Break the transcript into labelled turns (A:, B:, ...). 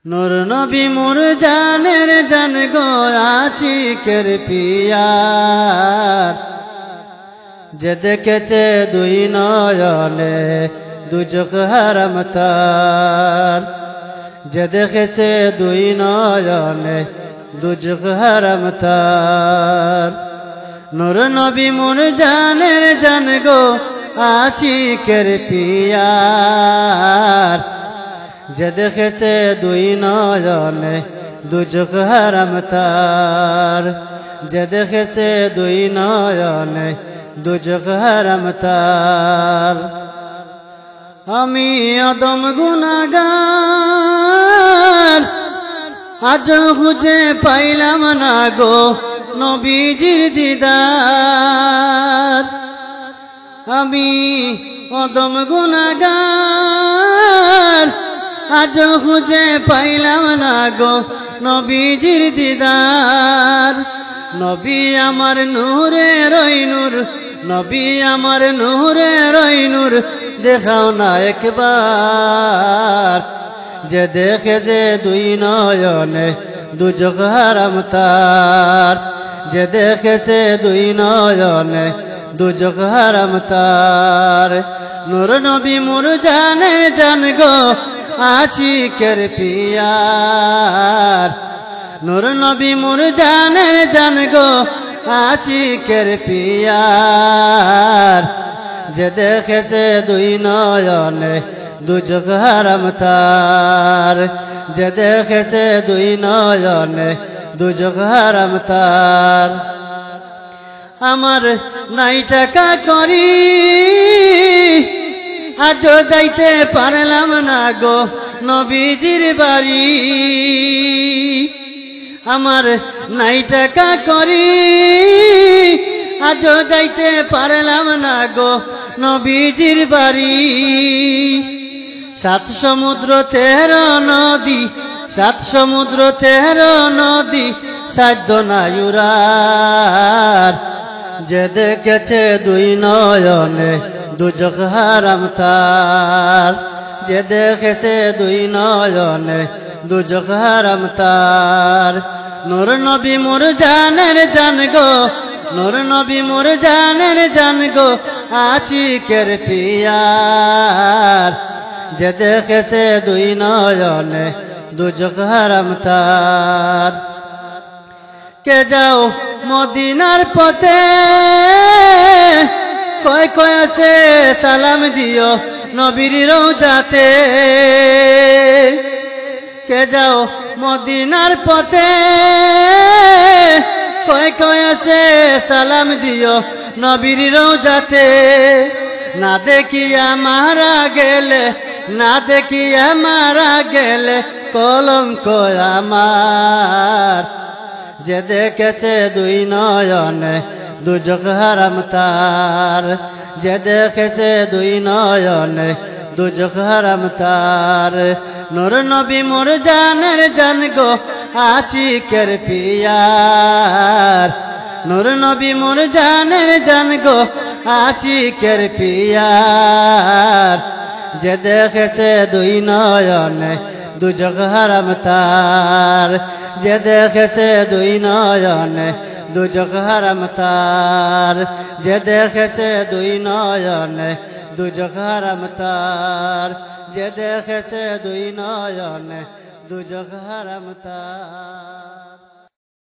A: নূর নবী মোর জানের জান গো আশিকের পিয়ার, যে দেখেছে দুই নয়নে দুজখ হারাম তার, যে দেখেছে দুই নয়নে দুজখ হারাম তার। নূর নবী মোর জানের জান গো আশিকের পিয়ার, যে দেখেছে দুই নয়নে দুজখ হারাম তার, যে দেখেছে দুই নয়নে দুজখ হারাম তার। আমি অদম গুনাহগার, আজ খুঁজে পাইলাম না গো নবীজির দিদার। আমি অদম গুনাহগার, আজ খুঁজে পাইলাম না গো নবীজির দিদার। নবী আমার নূরের নূর, নবী আমার নূরের নূর, দেখাও না একবার। যে দেখে যে দুই নয়নে দুজখ হারাম তার, যে দেখেছে দুই নয়নে দুজখ হারাম তার। নূর নবী মোর জানে জান গো আশিকের পিয়ার, নূর নবী মোর জানের জান গো আশিকের পিয়ার, যে দেখেছে দুই নয়নে দুজখ হারাম তার, যে দেখেছে দুই নয়নে দুজখ হারাম তার। আমার নাই টাকা করি, আজও যাইতে পারলাম না গো নবীজির বাড়ি। আমার নাই টাকা করি, আজও যাইতে পারলাম না গো নবীজির বাড়ি। সাত সমুদ্র 13 নদী, সাত সমুদ্র 13 নদী, সাধ্য নাই উড়ার। যে দেখেছে দুই নয়নে দুজখ হারাম তার, যে দেখেছে দুই নয়নে দুজখ হারাম তার। নূর নবী মোর জানের জান গো, নূর নবী মোর জানের জান গো আশিকের পিয়ার, যে দেখেছে দুই নয়নে দুজখ হারাম তার। কে যাও মদিনার পথে, কয় কয় আছে সালাম দিও নবীর রওজাতে। কে যাও মদিনার পথে, কয় কয় আছে সালাম দিও নবীর রওজাতে। না দেখিয়া মারা গেলে, না দেখিয়া মারা গেলে কলঙ্ক আমার। যে দেখেছে দুই নয়নে দুজখ হারাম তার, যে দেখেছে দুই নয়নে দুজখ হারাম তার। নূর নবী মোর জানের জান গো আশিকের পিয়ার, নূর নবী মোর জানের জান গো আশিকের পিয়ার, যে দেখেছে দুই নয়নে দুজখ হারাম তার, যে দেখেছে দুই নয়নে দুজখ হারাম তার, যে দেখেছে দুই নয়নে দুজখ হারাম তার, যে দেখেছে দুই নয়নে দুজখ হারাম তার।